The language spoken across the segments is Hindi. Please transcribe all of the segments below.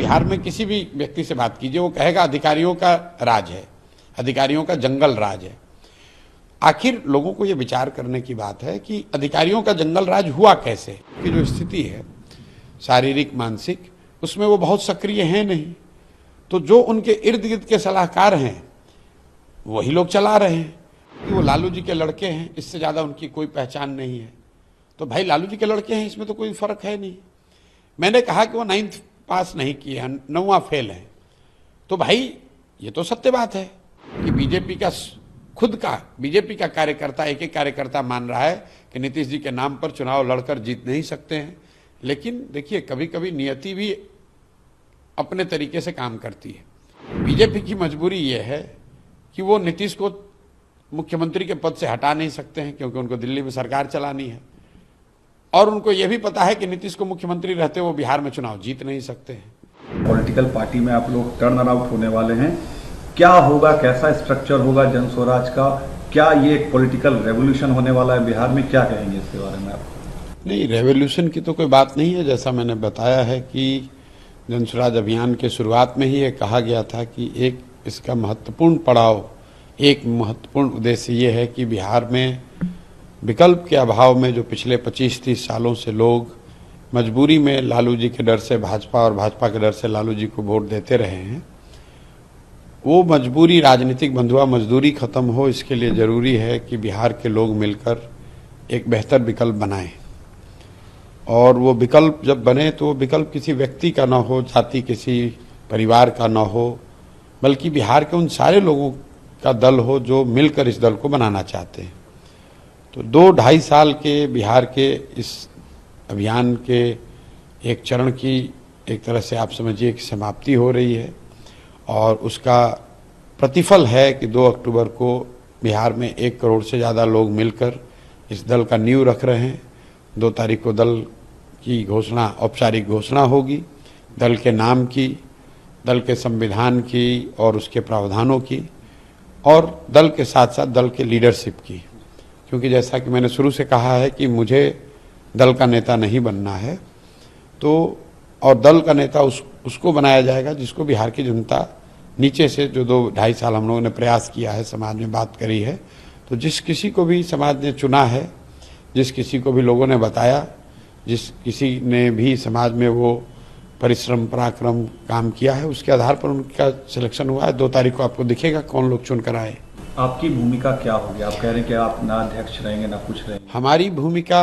बिहार में किसी भी व्यक्ति से बात कीजिए, वो कहेगा अधिकारियों का राज है, अधिकारियों का जंगल राज है। आखिर लोगों को ये विचार करने की बात है कि अधिकारियों का जंगल राज हुआ कैसे, कि जो स्थिति है शारीरिक मानसिक, उसमें वो बहुत सक्रिय हैं नहीं। तो जो उनके इर्द गिर्द के सलाहकार हैं वही लोग चला रहे हैं कि वो लालू जी के लड़के हैं, इससे ज़्यादा उनकी कोई पहचान नहीं है। तो भाई लालू जी के लड़के हैं, इसमें तो कोई फर्क है नहीं। मैंने कहा कि वो 9th पास नहीं किए हैं, 9वां फेल है। तो भाई ये तो सत्य बात है कि बीजेपी का खुद का बीजेपी का कार्यकर्ता, एक एक कार्यकर्ता मान रहा है कि नीतीश जी के नाम पर चुनाव लड़कर जीत नहीं सकते हैं। लेकिन देखिए, कभी कभी नियति भी अपने तरीके से काम करती है। बीजेपी की मजबूरी ये है कि वो नीतीश को मुख्यमंत्री के पद से हटा नहीं सकते हैं, क्योंकि उनको दिल्ली में सरकार चलानी है, और उनको यह भी पता है कि नीतीश को मुख्यमंत्री रहते वो बिहार में चुनाव जीत नहीं सकते हैं। पॉलिटिकल पार्टी में आप लोग टर्न अराउंड होने वाले हैं, क्या होगा, कैसा स्ट्रक्चर होगा जन स्वराज का, क्या ये एक पॉलिटिकल रेवोल्यूशन होने वाला है बिहार में, क्या कहेंगे इसके बारे में आप? नहीं, रेवोल्यूशन की तो कोई बात नहीं है। जैसा मैंने बताया है कि जन स्वराज अभियान के शुरुआत में ही ये कहा गया था कि एक इसका महत्वपूर्ण पड़ाव, एक महत्वपूर्ण उद्देश्य ये है कि बिहार में विकल्प के अभाव में जो पिछले 25-30 सालों से लोग मजबूरी में लालू जी के डर से भाजपा और भाजपा के डर से लालू जी को वोट देते रहे हैं, वो मजबूरी राजनीतिक बंधुआ मजदूरी खत्म हो। इसके लिए जरूरी है कि बिहार के लोग मिलकर एक बेहतर विकल्प बनाएं, और वो विकल्प जब बने तो वो विकल्प किसी व्यक्ति का ना हो, जाति किसी परिवार का ना हो, बल्कि बिहार के उन सारे लोगों का दल हो जो मिलकर इस दल को बनाना चाहते हैं। तो 2-2.5 साल के बिहार के इस अभियान के एक चरण की एक तरह से आप समझिए कि समाप्ति हो रही है, और उसका प्रतिफल है कि 2 अक्टूबर को बिहार में 1 करोड़ से ज़्यादा लोग मिलकर इस दल का नींव रख रहे हैं। 2 तारीख को दल की घोषणा, औपचारिक घोषणा होगी, दल के नाम की, दल के संविधान की और उसके प्रावधानों की, और दल के साथ साथ दल के लीडरशिप की। क्योंकि जैसा कि मैंने शुरू से कहा है कि मुझे दल का नेता नहीं बनना है, तो और दल का नेता उसको बनाया जाएगा जिसको बिहार की जनता नीचे से, जो 2-2.5 साल हम लोगों ने प्रयास किया है, समाज में बात करी है, तो जिस किसी को भी समाज ने चुना है, जिस किसी को भी लोगों ने बताया, जिस किसी ने भी समाज में वो परिश्रम पराक्रम काम किया है, उसके आधार पर उनका सिलेक्शन हुआ है। 2 तारीख को आपको दिखेगा कौन लोग चुन कर आए। आपकी भूमिका क्या होगी? आप कह रहे हैं कि आप ना अध्यक्ष रहेंगे ना कुछ रहेंगे। हमारी भूमिका,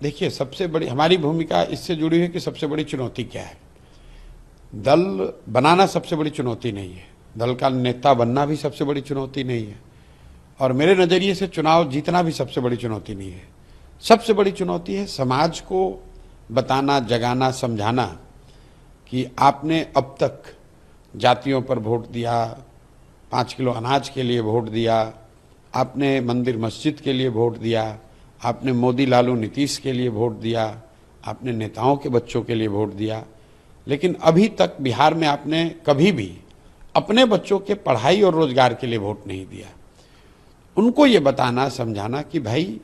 देखिए, सबसे बड़ी हमारी भूमिका इससे जुड़ी है कि सबसे बड़ी चुनौती क्या है। दल बनाना सबसे बड़ी चुनौती नहीं है, दल का नेता बनना भी सबसे बड़ी चुनौती नहीं है, और मेरे नज़रिए से चुनाव जीतना भी सबसे बड़ी चुनौती नहीं है। सबसे बड़ी चुनौती है समाज को बताना, जगाना, समझाना कि आपने अब तक जातियों पर वोट दिया, 5 किलो अनाज के लिए वोट दिया, आपने मंदिर मस्जिद के लिए वोट दिया, आपने मोदी लालू नीतीश के लिए वोट दिया, आपने नेताओं के बच्चों के लिए वोट दिया, लेकिन अभी तक बिहार में आपने कभी भी अपने बच्चों के पढ़ाई और रोजगार के लिए वोट नहीं दिया। उनको ये बताना, समझाना कि भाई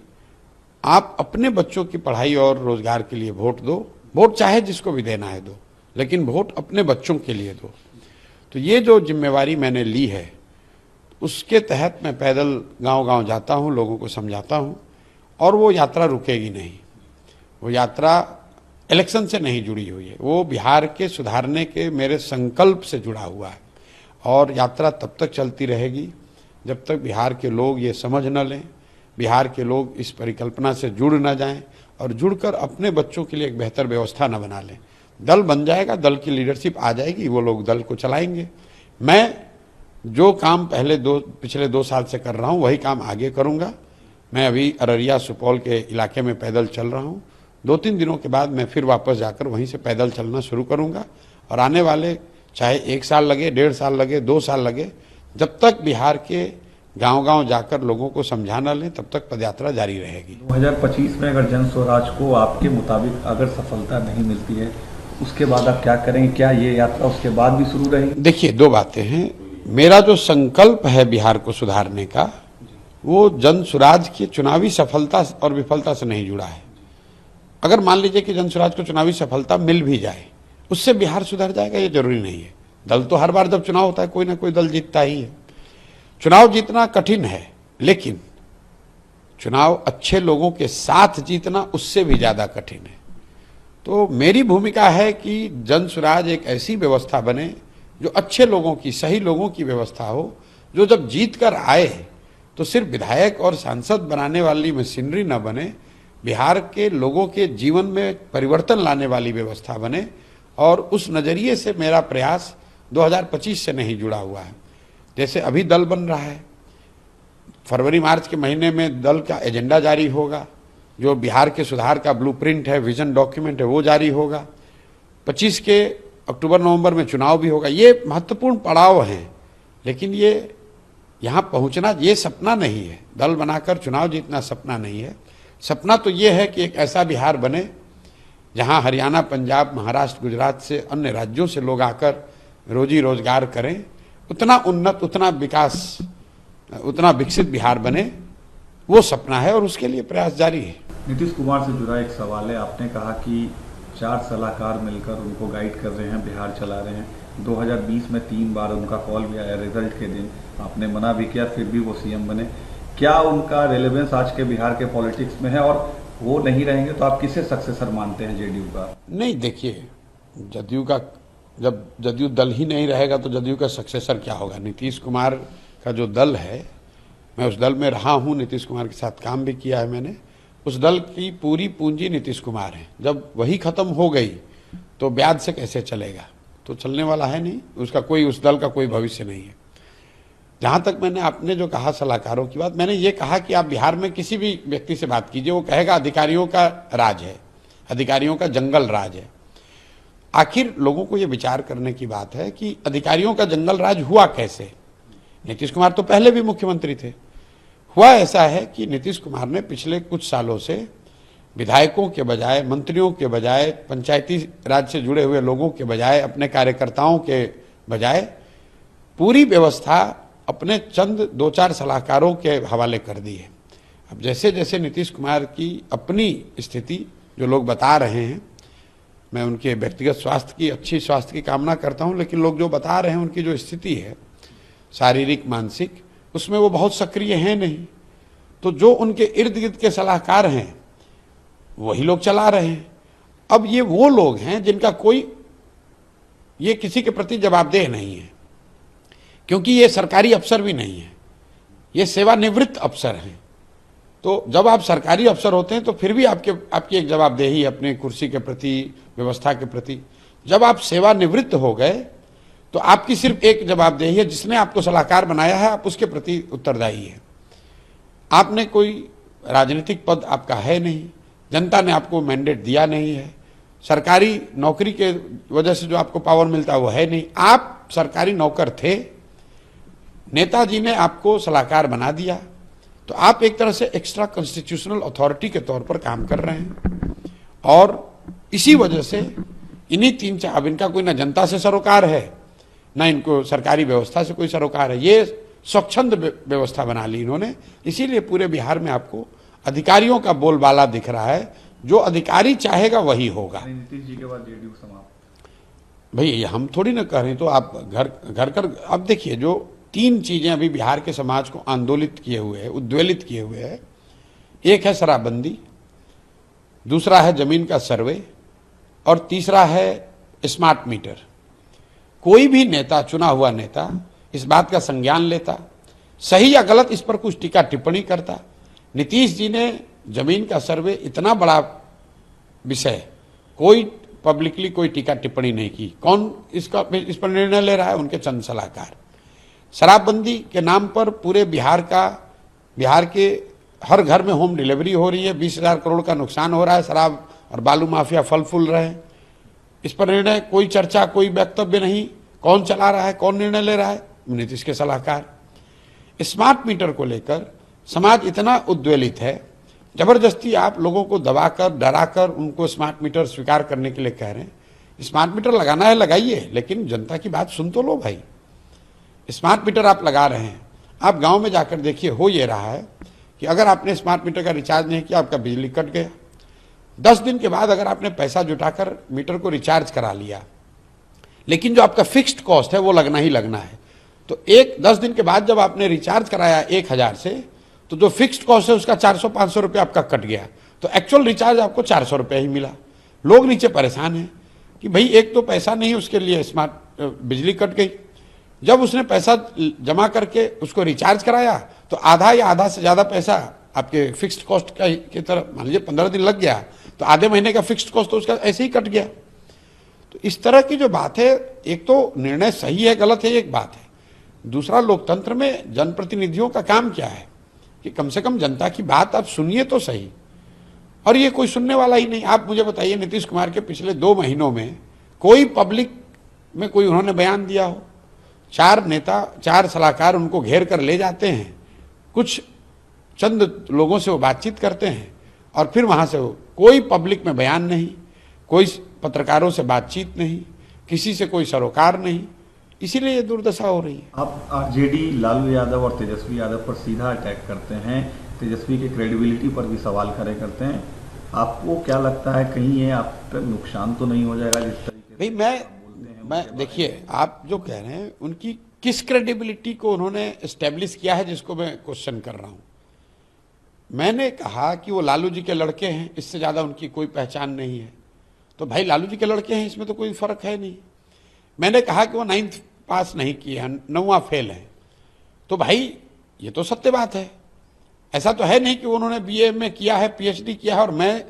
आप अपने बच्चों की पढ़ाई और रोजगार के लिए वोट दो, वोट चाहे जिसको भी देना है दो, लेकिन वोट अपने बच्चों के लिए दो। तो ये जो जिम्मेवारी मैंने ली है, उसके तहत मैं पैदल गांव-गांव जाता हूं, लोगों को समझाता हूं, और वो यात्रा रुकेगी नहीं। वो यात्रा इलेक्शन से नहीं जुड़ी हुई है, वो बिहार के सुधारने के मेरे संकल्प से जुड़ा हुआ है, और यात्रा तब तक चलती रहेगी जब तक बिहार के लोग ये समझ न लें, बिहार के लोग इस परिकल्पना से जुड़ न जाएं, और जुड़कर अपने बच्चों के लिए एक बेहतर व्यवस्था न बना लें। दल बन जाएगा, दल की लीडरशिप आ जाएगी, वो लोग दल को चलाएंगे। मैं जो काम पिछले 2 साल से कर रहा हूँ वही काम आगे करूँगा। मैं अभी अररिया सुपौल के इलाके में पैदल चल रहा हूँ। 2-3 दिनों के बाद मैं फिर वापस जाकर वहीं से पैदल चलना शुरू करूँगा, और आने वाले चाहे 1 साल लगे, 1.5 साल लगे, 2 साल लगे, जब तक बिहार के गांव-गांव जाकर लोगों को समझाना लें, तब तक पदयात्रा जारी रहेगी। 2025 में अगर जन स्वराज को आपके मुताबिक अगर सफलता नहीं मिलती है, उसके बाद आप क्या करेंगे? क्या ये यात्रा उसके बाद भी शुरू रहेगी? देखिए, 2 बातें हैं। मेरा जो संकल्प है बिहार को सुधारने का, वो जन स्वराज की चुनावी सफलता और विफलता से नहीं जुड़ा है। अगर मान लीजिए कि जन स्वराज को चुनावी सफलता मिल भी जाए उससे बिहार सुधर जाएगा ये जरूरी नहीं है। दल तो हर बार जब चुनाव होता है कोई ना कोई दल जीतता ही है। चुनाव जीतना कठिन है, लेकिन चुनाव अच्छे लोगों के साथ जीतना उससे भी ज्यादा कठिन है। तो मेरी भूमिका है कि जन स्वराज एक ऐसी व्यवस्था बने जो अच्छे लोगों की, सही लोगों की व्यवस्था हो, जो जब जीत कर आए तो सिर्फ विधायक और सांसद बनाने वाली मशीनरी न बने, बिहार के लोगों के जीवन में परिवर्तन लाने वाली व्यवस्था बने। और उस नजरिए से मेरा प्रयास 2025 से नहीं जुड़ा हुआ है। जैसे अभी दल बन रहा है, फरवरी मार्च के महीने में दल का एजेंडा जारी होगा, जो बिहार के सुधार का ब्लूप्रिंट है, विजन डॉक्यूमेंट है, वो जारी होगा। 25 के अक्टूबर नवंबर में चुनाव भी होगा। ये महत्वपूर्ण पड़ाव हैं, लेकिन ये यहाँ पहुँचना ये सपना नहीं है। दल बनाकर चुनाव जीतना सपना नहीं है। सपना तो ये है कि एक ऐसा बिहार बने जहाँ हरियाणा, पंजाब, महाराष्ट्र, गुजरात से, अन्य राज्यों से लोग आकर रोजी रोजगार करें। उतना उन्नत, उतना विकास, उतना विकसित बिहार बने, वो सपना है और उसके लिए प्रयास जारी है। नीतीश कुमार से जुड़ा एक सवाल है। आपने कहा कि 4 सलाहकार मिलकर उनको गाइड कर रहे हैं, बिहार चला रहे हैं। 2020 में 3 बार उनका कॉल भी आया रिजल्ट के दिन, आपने मना भी किया, फिर भी वो सीएम बने। क्या उनका रेलेवेंस आज के बिहार के पॉलिटिक्स में है, और वो नहीं रहेंगे तो आप किसे सक्सेसर मानते हैं जेडीयू का? नहीं, देखिए, जदयू का, जब जदयू दल ही नहीं रहेगा तो जदयू का सक्सेसर क्या होगा? नीतीश कुमार का जो दल है, मैं उस दल में रहा हूँ, नीतीश कुमार के साथ काम भी किया है मैंने। उस दल की पूरी पूंजी नीतीश कुमार है। जब वही खत्म हो गई तो ब्याज से कैसे चलेगा? तो चलने वाला है नहीं, उसका कोई, उस दल का कोई भविष्य नहीं है। जहां तक मैंने आपने जो कहा सलाहकारों की बात, मैंने ये कहा कि आप बिहार में किसी भी व्यक्ति से बात कीजिए, वो कहेगा अधिकारियों का राज है, अधिकारियों का जंगल राज है। आखिर लोगों को ये विचार करने की बात है कि अधिकारियों का जंगल राज हुआ कैसे? नीतीश कुमार तो पहले भी मुख्यमंत्री थे। हुआ ऐसा है कि नीतीश कुमार ने पिछले कुछ सालों से विधायकों के बजाय, मंत्रियों के बजाय, पंचायती राज से जुड़े हुए लोगों के बजाय, अपने कार्यकर्ताओं के बजाय पूरी व्यवस्था अपने चंद 2-4 सलाहकारों के हवाले कर दी है। अब जैसे जैसे नीतीश कुमार की अपनी स्थिति जो लोग बता रहे हैं, मैं उनके व्यक्तिगत स्वास्थ्य की, अच्छी स्वास्थ्य की कामना करता हूं, लेकिन लोग जो बता रहे हैं उनकी जो स्थिति है शारीरिक, मानसिक, उसमें वो बहुत सक्रिय हैं नहीं। तो जो उनके इर्द गिर्द के सलाहकार हैं वही लोग चला रहे हैं। अब ये वो लोग हैं जिनका कोई, ये किसी के प्रति जवाबदेह नहीं है, क्योंकि ये सरकारी अफसर भी नहीं है, ये सेवानिवृत्त अफसर हैं। तो जब आप सरकारी अफसर होते हैं तो फिर भी आपकी एक जवाबदेही अपनी कुर्सी के प्रति, व्यवस्था के प्रति। जब आप सेवानिवृत्त हो गए तो आपकी सिर्फ एक जवाबदेही है, जिसने आपको सलाहकार बनाया है आप उसके प्रति उत्तरदायी है। आपने कोई राजनीतिक पद आपका है नहीं, जनता ने आपको मैंडेट दिया नहीं है, सरकारी नौकरी के वजह से जो आपको पावर मिलता है वो है नहीं। आप सरकारी नौकर थे, नेताजी ने आपको सलाहकार बना दिया, तो आप एक तरह से एक्स्ट्रा कॉन्स्टिट्यूशनल अथॉरिटी के तौर पर काम कर रहे हैं। और इसी वजह से इन्हीं 3-4, अब इनका कोई ना जनता से सरोकार है, ना इनको सरकारी व्यवस्था से कोई सरोकार है। ये स्वच्छंद व्यवस्था बना ली इन्होंने, इसीलिए पूरे बिहार में आपको अधिकारियों का बोलबाला दिख रहा है। जो अधिकारी चाहेगा वही होगा। नीतीश जी के बाद जेडीयू समाप्त। भाई हम थोड़ी ना कह रहे हैं, तो आप घर कर, अब देखिए, जो 3 चीजें अभी बिहार के समाज को आंदोलित किए हुए है, उद्वेलित किए हुए है। एक है शराबबंदी, दूसरा है जमीन का सर्वे, और तीसरा है स्मार्ट मीटर। कोई भी नेता, चुना हुआ नेता, इस बात का संज्ञान लेता, सही या गलत इस पर कुछ टीका टिप्पणी करता। नीतीश जी ने जमीन का सर्वे, इतना बड़ा विषय, कोई पब्लिकली कोई टीका टिप्पणी नहीं की। कौन इस पर निर्णय ले रहा है? उनके चंद सलाहकार। शराबबंदी के नाम पर पूरे बिहार के हर घर में होम डिलीवरी हो रही है, 20,000 करोड़ का नुकसान हो रहा है, शराब और बालू माफिया फल फूल रहे हैं। इस पर निर्णय, कोई चर्चा, कोई वक्तव्य नहीं। कौन चला रहा है, कौन निर्णय ले रहा है? नीतीश के सलाहकार। स्मार्ट मीटर को लेकर समाज इतना उद्वेलित है, जबरदस्ती आप लोगों को दबाकर, डराकर उनको स्मार्ट मीटर स्वीकार करने के लिए कह रहे हैं। स्मार्ट मीटर लगाना है लगाइए, लेकिन जनता की बात सुन तो लो भाई। स्मार्ट मीटर आप लगा रहे हैं, आप गांव में जाकर देखिए, हो ये रहा है कि अगर आपने स्मार्ट मीटर का रिचार्ज नहीं किया, आपका बिजली कट गया। 10 दिन के बाद अगर आपने पैसा जुटाकर मीटर को रिचार्ज करा लिया, लेकिन जो आपका फिक्स्ड कॉस्ट है वो लगना ही लगना है। तो 10 दिन के बाद जब आपने रिचार्ज कराया 1000 से, तो जो फिक्स्ड कॉस्ट है उसका 400-500 रुपये आपका कट गया, तो एक्चुअल रिचार्ज आपको 400 रुपये ही मिला। लोग नीचे परेशान हैं कि भाई एक तो पैसा नहीं उसके लिए, स्मार्ट बिजली कट गई। जब उसने पैसा जमा करके उसको रिचार्ज कराया तो आधा या आधा से ज़्यादा पैसा आपके फिक्स्ड कॉस्ट का की तरफ, मान लीजिए 15 दिन लग गया तो आधे महीने का फिक्स्ड कॉस्ट तो उसका ऐसे ही कट गया। तो इस तरह की जो बात है, एक तो निर्णय सही है गलत है एक बात है, दूसरा लोकतंत्र में जनप्रतिनिधियों का काम क्या है कि कम से कम जनता की बात आप सुनिए तो सही, और ये कोई सुनने वाला ही नहीं। आप मुझे बताइए नीतीश कुमार के पिछले 2 महीनों में कोई पब्लिक में कोई उन्होंने बयान दिया हो? 4 नेता 4 सलाहकार उनको घेर कर ले जाते हैं, कुछ चंद लोगों से वो बातचीत करते हैं और फिर वहां से कोई पब्लिक में बयान नहीं, कोई पत्रकारों से बातचीत नहीं, किसी से कोई सरोकार नहीं, इसीलिए ये दुर्दशा हो रही है। आप आरजेडी लालू यादव और तेजस्वी यादव पर सीधा अटैक करते हैं, तेजस्वी की क्रेडिबिलिटी पर भी सवाल खड़े करते हैं। आपको क्या लगता है कहीं ये आप पर नुकसान तो नहीं हो जाएगा जिस तरीके से मैं देखिए, आप जो कह रहे हैं उनकी किस क्रेडिबिलिटी को उन्होंने एस्टेब्लिश किया है जिसको मैं क्वेश्चन कर रहा हूं। मैंने कहा कि वो लालू जी के लड़के हैं, इससे ज्यादा उनकी कोई पहचान नहीं है। तो भाई लालू जी के लड़के हैं, इसमें तो कोई फर्क है नहीं। मैंने कहा कि वो 9th पास नहीं किए हैं, 9वां फेल है, तो भाई ये तो सत्य बात है। ऐसा तो है नहीं कि उन्होंने बीए में किया है, पीएचडी किया है और मैं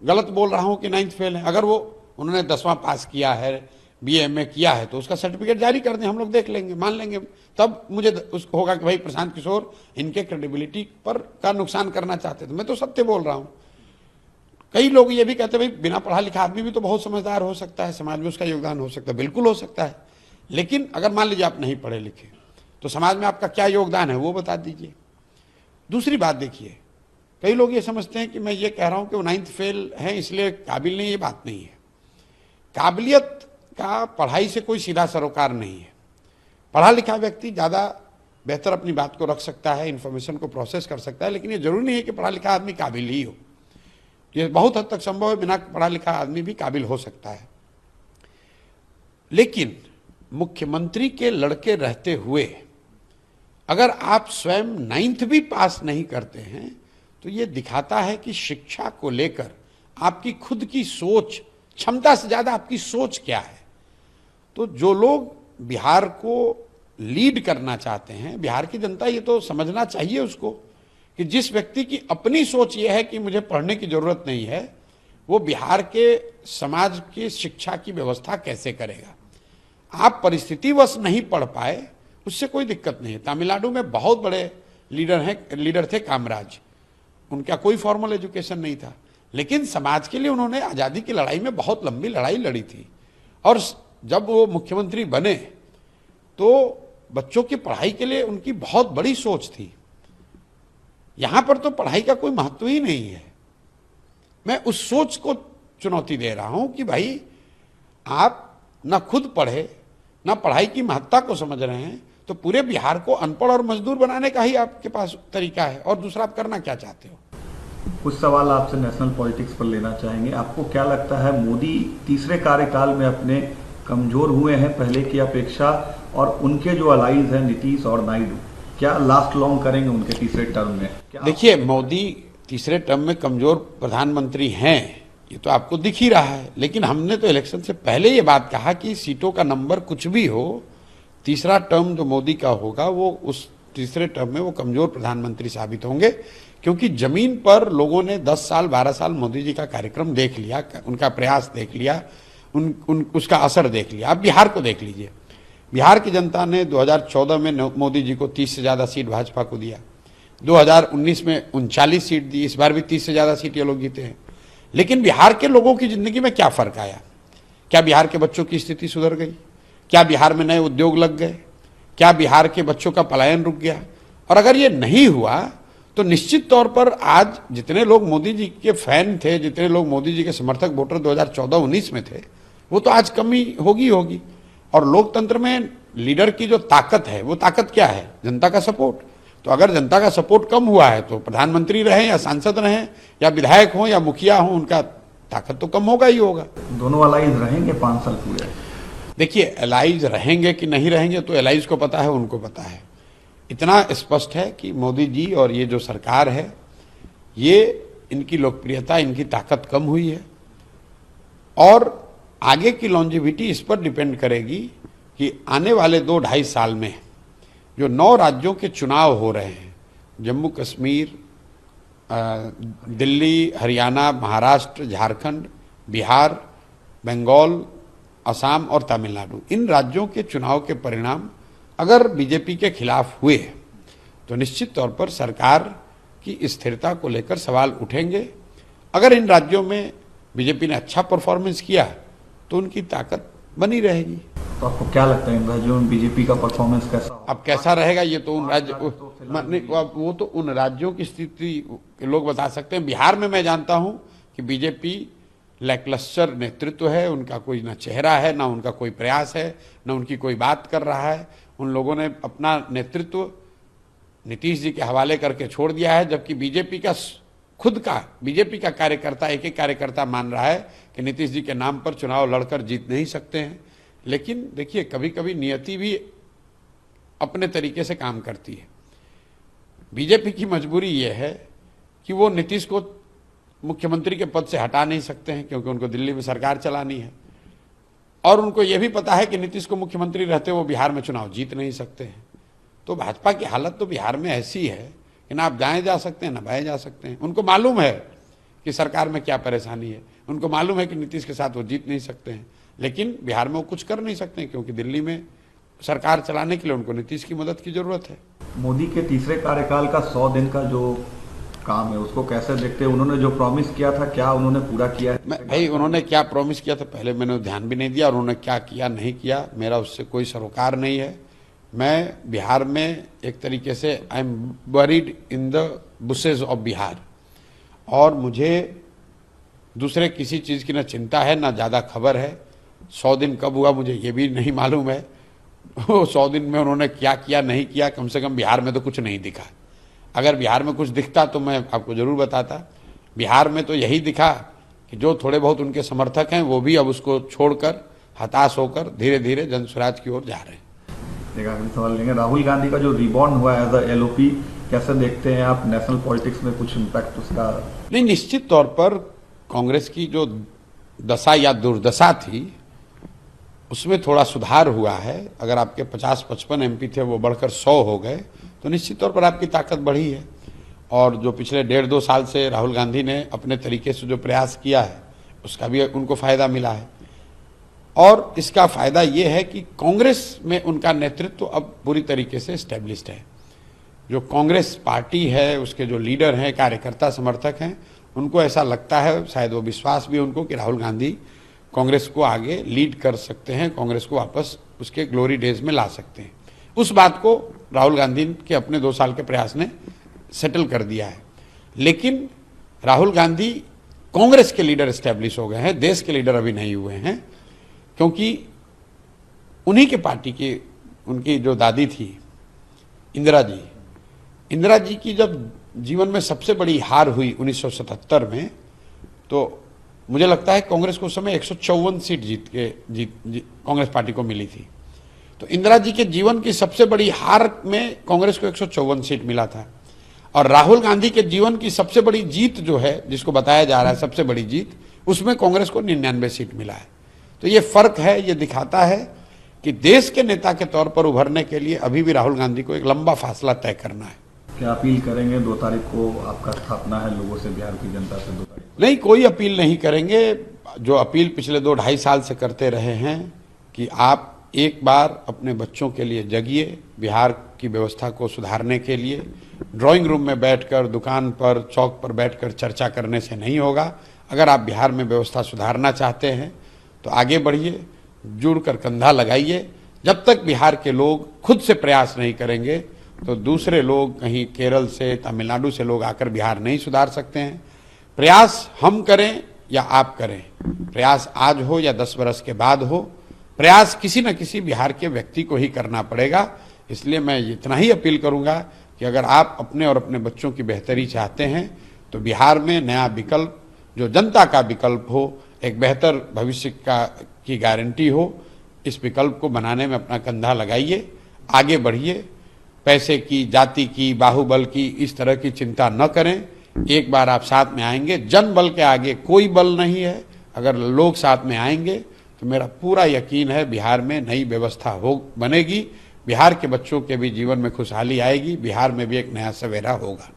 गलत बोल रहा हूं कि 9th फेल है। अगर वो उन्होंने 10वां पास किया है, बीए में किया है, तो उसका सर्टिफिकेट जारी कर दें, हम लोग देख लेंगे, मान लेंगे, तब मुझे उसको होगा कि भाई प्रशांत किशोर इनके क्रेडिबिलिटी पर का नुकसान करना चाहते थे। मैं तो सत्य बोल रहा हूं। कई लोग ये भी कहते हैं भाई बिना पढ़ा लिखा आदमी भी तो बहुत समझदार हो सकता है, समाज में उसका योगदान हो सकता है। बिल्कुल हो सकता है, लेकिन अगर मान लीजिए आप नहीं पढ़े लिखे तो समाज में आपका क्या योगदान है वो बता दीजिए। दूसरी बात देखिए, कई लोग ये समझते हैं कि मैं ये कह रहा हूं कि वो 9th फेल है इसलिए काबिल नहीं, ये बात नहीं है। काबिलियत का पढ़ाई से कोई सीधा सरोकार नहीं है। पढ़ा लिखा व्यक्ति ज़्यादा बेहतर अपनी बात को रख सकता है, इन्फॉर्मेशन को प्रोसेस कर सकता है, लेकिन ये जरूरी नहीं है कि पढ़ा लिखा आदमी काबिल ही हो। ये बहुत हद तक संभव है, बिना पढ़ा लिखा आदमी भी काबिल हो सकता है। लेकिन मुख्यमंत्री के लड़के रहते हुए अगर आप स्वयं 9th भी पास नहीं करते हैं तो ये दिखाता है कि शिक्षा को लेकर आपकी खुद की सोच, क्षमता से ज्यादा आपकी सोच क्या है। तो जो लोग बिहार को लीड करना चाहते हैं, बिहार की जनता ये तो समझना चाहिए उसको कि जिस व्यक्ति की अपनी सोच ये है कि मुझे पढ़ने की जरूरत नहीं है, वो बिहार के समाज की शिक्षा की व्यवस्था कैसे करेगा। आप परिस्थितिवश नहीं पढ़ पाए, उससे कोई दिक्कत नहीं है। तमिलनाडु में बहुत बड़े लीडर थे कामराज, उनका कोई फॉर्मल एजुकेशन नहीं था, लेकिन समाज के लिए उन्होंने आज़ादी की लड़ाई में बहुत लंबी लड़ाई लड़ी थी। और जब वो मुख्यमंत्री बने तो बच्चों की पढ़ाई के लिए उनकी बहुत बड़ी सोच थी। यहां पर तो पढ़ाई का कोई महत्व ही नहीं है। मैं उस सोच को चुनौती दे रहा हूं कि भाई आप ना खुद पढ़े, ना पढ़ाई की महत्ता को समझ रहे हैं, तो पूरे बिहार को अनपढ़ और मजदूर बनाने का ही आपके पास तरीका है, और दूसरा आप करना क्या चाहते हो। कुछ सवाल आपसे नेशनल पॉलिटिक्स पर लेना चाहेंगे। आपको क्या लगता है मोदी तीसरे कार्यकाल में अपने कमजोर हुए हैं पहले की अपेक्षा, और उनके जो अलाइज हैं नीतीश और नायडू, क्या लास्ट लॉन्ग करेंगे उनके तीसरे टर्म में? देखिए, मोदी तीसरे टर्म में कमजोर प्रधानमंत्री हैं, ये तो आपको दिख ही रहा है। लेकिन हमने तो इलेक्शन से पहले ये बात कहा कि सीटों का नंबर कुछ भी हो, तीसरा टर्म जो मोदी का होगा वो उस तीसरे टर्म में वो कमजोर प्रधानमंत्री साबित होंगे, क्योंकि जमीन पर लोगों ने 10 साल 12 साल मोदी जी का कार्यक्रम देख लिया, उनका प्रयास देख लिया, उसका असर देख लिया। आप बिहार को देख लीजिए, बिहार की जनता ने 2014 में मोदी जी को 30 से ज्यादा सीट भाजपा को दिया, 2019 में 39 सीट दी, इस बार भी 30 से ज्यादा सीट ये लोग जीते हैं। लेकिन बिहार के लोगों की जिंदगी में क्या फर्क आया? क्या बिहार के बच्चों की स्थिति सुधर गई? क्या बिहार में नए उद्योग लग गए? क्या बिहार के बच्चों का पलायन रुक गया? और अगर ये नहीं हुआ तो निश्चित तौर पर आज जितने लोग मोदी जी के फैन थे, जितने लोग मोदी जी के समर्थक वोटर 2014-19 में थे, वो तो आज कमी होगी। और लोकतंत्र में लीडर की जो ताकत है, वो ताकत क्या है? जनता का सपोर्ट। तो अगर जनता का सपोर्ट कम हुआ है तो प्रधानमंत्री रहें या सांसद रहें या विधायक हों या मुखिया हों, उनका ताकत तो कम होगा ही होगा। दोनों अलाइज रहेंगे 5 साल पूरे? देखिए, एलाइज रहेंगे कि नहीं रहेंगे तो एलाइज को पता है, उनको पता है। इतना स्पष्ट है कि मोदी जी और ये जो सरकार है, ये इनकी लोकप्रियता, इनकी ताकत कम हुई है और आगे की लॉन्जिविटी इस पर डिपेंड करेगी कि आने वाले 2-2.5 साल में जो 9 राज्यों के चुनाव हो रहे हैं, जम्मू कश्मीर, दिल्ली, हरियाणा, महाराष्ट्र, झारखंड, बिहार, बंगाल, असम और तमिलनाडु, इन राज्यों के चुनाव के परिणाम अगर बीजेपी के खिलाफ हुए तो निश्चित तौर पर सरकार की स्थिरता को लेकर सवाल उठेंगे। अगर इन राज्यों में बीजेपी ने अच्छा परफॉर्मेंस किया तो उनकी ताकत बनी रहेगी। तो आपको क्या लगता है इन राज्यों में बीजेपी का परफॉर्मेंस कैसा होगा? अब कैसा रहेगा ये तो उन राज्य वो तो उन राज्यों की स्थिति लोग बता सकते हैं। बिहार में मैं जानता हूं कि बीजेपी लैकलस्टर नेतृत्व है, उनका कोई ना चेहरा है, ना उनका कोई प्रयास है, ना उनकी कोई बात कर रहा है। उन लोगों ने अपना नेतृत्व नीतीश जी के हवाले करके छोड़ दिया है, जबकि बीजेपी का कार्यकर्ता, एक कार्यकर्ता मान रहा है कि नीतीश जी के नाम पर चुनाव लड़कर जीत नहीं सकते हैं। लेकिन देखिए, कभी कभी नियति भी अपने तरीके से काम करती है। बीजेपी की मजबूरी यह है कि वो नीतीश को मुख्यमंत्री के पद से हटा नहीं सकते हैं, क्योंकि उनको दिल्ली में सरकार चलानी है और उनको यह भी पता है कि नीतीश को मुख्यमंत्री रहते वो बिहार में चुनाव जीत नहीं सकते हैं। तो भाजपा की हालत तो बिहार में ऐसी है कि ना आप दाएं जा सकते हैं ना बाएं जा सकते हैं। उनको मालूम है कि सरकार में क्या परेशानी है, उनको मालूम है कि नीतीश के साथ वो जीत नहीं सकते हैं, लेकिन बिहार में वो कुछ कर नहीं सकते हैं, क्योंकि दिल्ली में सरकार चलाने के लिए उनको नीतीश की मदद की जरूरत है। मोदी के तीसरे कार्यकाल का 100 दिन का जो काम है उसको कैसे देखते हैं? उन्होंने जो प्रॉमिस किया था, क्या उन्होंने पूरा किया है? भाई, उन्होंने क्या प्रॉमिस किया था पहले मैंने ध्यान भी नहीं दिया, और उन्होंने क्या किया नहीं किया मेरा उससे कोई सरोकार नहीं है। मैं बिहार में एक तरीके से I am buried in the bushes of Bihar, और मुझे दूसरे किसी चीज़ की ना चिंता है ना ज़्यादा खबर है। 100 दिन कब हुआ मुझे ये भी नहीं मालूम है। 100 दिन में उन्होंने क्या किया नहीं किया, कम से कम बिहार में तो कुछ नहीं दिखा। अगर बिहार में कुछ दिखता तो मैं आपको जरूर बताता। बिहार में तो यही दिखा कि जो थोड़े बहुत उनके समर्थक हैं वो भी अब उसको छोड़कर, हताश होकर धीरे धीरे जनस्वराज की ओर जा रहे हैं। अगले सवाल लेंगे। राहुल गांधी का जो रिबॉर्न हुआ एज अ एलओपी, कैसे देखते हैं आप? नेशनल पॉलिटिक्स में कुछ इम्पैक्ट उसका? नहीं, निश्चित तौर पर कांग्रेस की जो दशा या दुर्दशा थी उसमें थोड़ा सुधार हुआ है। अगर आपके 50-55 एमपी थे वो बढ़कर 100 हो गए तो निश्चित तौर पर आपकी ताकत बढ़ी है। और जो पिछले 1.5-2 साल से राहुल गांधी ने अपने तरीके से जो प्रयास किया है उसका भी उनको फायदा मिला है। और इसका फायदा ये है कि कांग्रेस में उनका नेतृत्व अब पूरी तरीके से स्टैब्लिश्ड है। जो कांग्रेस पार्टी है, उसके जो लीडर हैं, कार्यकर्ता, समर्थक हैं, उनको ऐसा लगता है, शायद वो विश्वास भी उनको, कि राहुल गांधी कांग्रेस को आगे लीड कर सकते हैं, कांग्रेस को वापस उसके ग्लोरी डेज में ला सकते हैं। उस बात को राहुल गांधी के अपने 2 साल के प्रयास ने सेटल कर दिया है। लेकिन राहुल गांधी कांग्रेस के लीडर एस्टेब्लिश हो गए हैं, देश के लीडर अभी नहीं हुए हैं, क्योंकि उन्हीं के पार्टी की, उनकी जो दादी थी इंदिरा जी की जब जीवन में सबसे बड़ी हार हुई 1977 में, तो मुझे लगता है कांग्रेस को उस समय 154 सीट कांग्रेस पार्टी को मिली थी। तो इंदिरा जी के जीवन की सबसे बड़ी हार में कांग्रेस को 154 सीट मिला था। और राहुल गांधी के जीवन की सबसे बड़ी जीत जो है, जिसको बताया जा रहा है सबसे बड़ी जीत, उसमें कांग्रेस को 99 सीट मिला है। तो ये फर्क है, ये दिखाता है कि देश के नेता के तौर पर उभरने के लिए अभी भी राहुल गांधी को एक लंबा फासला तय करना है। क्या अपील करेंगे? 2 तारीख को आपका स्थापना है लोगों से, बिहार की जनता से 2 तारीख? नहीं, कोई अपील नहीं करेंगे। जो अपील पिछले 2-2.5 साल से करते रहे हैं कि आप एक बार अपने बच्चों के लिए जगिए, बिहार की व्यवस्था को सुधारने के लिए। ड्राइंग रूम में बैठकर, दुकान पर, चौक पर बैठकर चर्चा करने से नहीं होगा। अगर आप बिहार में व्यवस्था सुधारना चाहते हैं तो आगे बढ़िए, जुड़कर कंधा लगाइए। जब तक बिहार के लोग खुद से प्रयास नहीं करेंगे तो दूसरे लोग, कहीं केरल से, तमिलनाडु से लोग आकर बिहार नहीं सुधार सकते हैं। प्रयास हम करें या आप करें, प्रयास आज हो या 10 वर्ष के बाद हो, प्रयास किसी न किसी बिहार के व्यक्ति को ही करना पड़ेगा। इसलिए मैं इतना ही अपील करूंगा कि अगर आप अपने और अपने बच्चों की बेहतरी चाहते हैं तो बिहार में नया विकल्प, जो जनता का विकल्प हो, एक बेहतर भविष्य की गारंटी हो, इस विकल्प को बनाने में अपना कंधा लगाइए, आगे बढ़िए। पैसे की, जाति की, बाहुबल की इस तरह की चिंता न करें। एक बार आप साथ में आएंगे, जन बल के आगे कोई बल नहीं है। अगर लोग साथ में आएंगे तो मेरा पूरा यकीन है बिहार में नई व्यवस्था बनेगी, बिहार के बच्चों के भी जीवन में खुशहाली आएगी, बिहार में भी एक नया सवेरा होगा।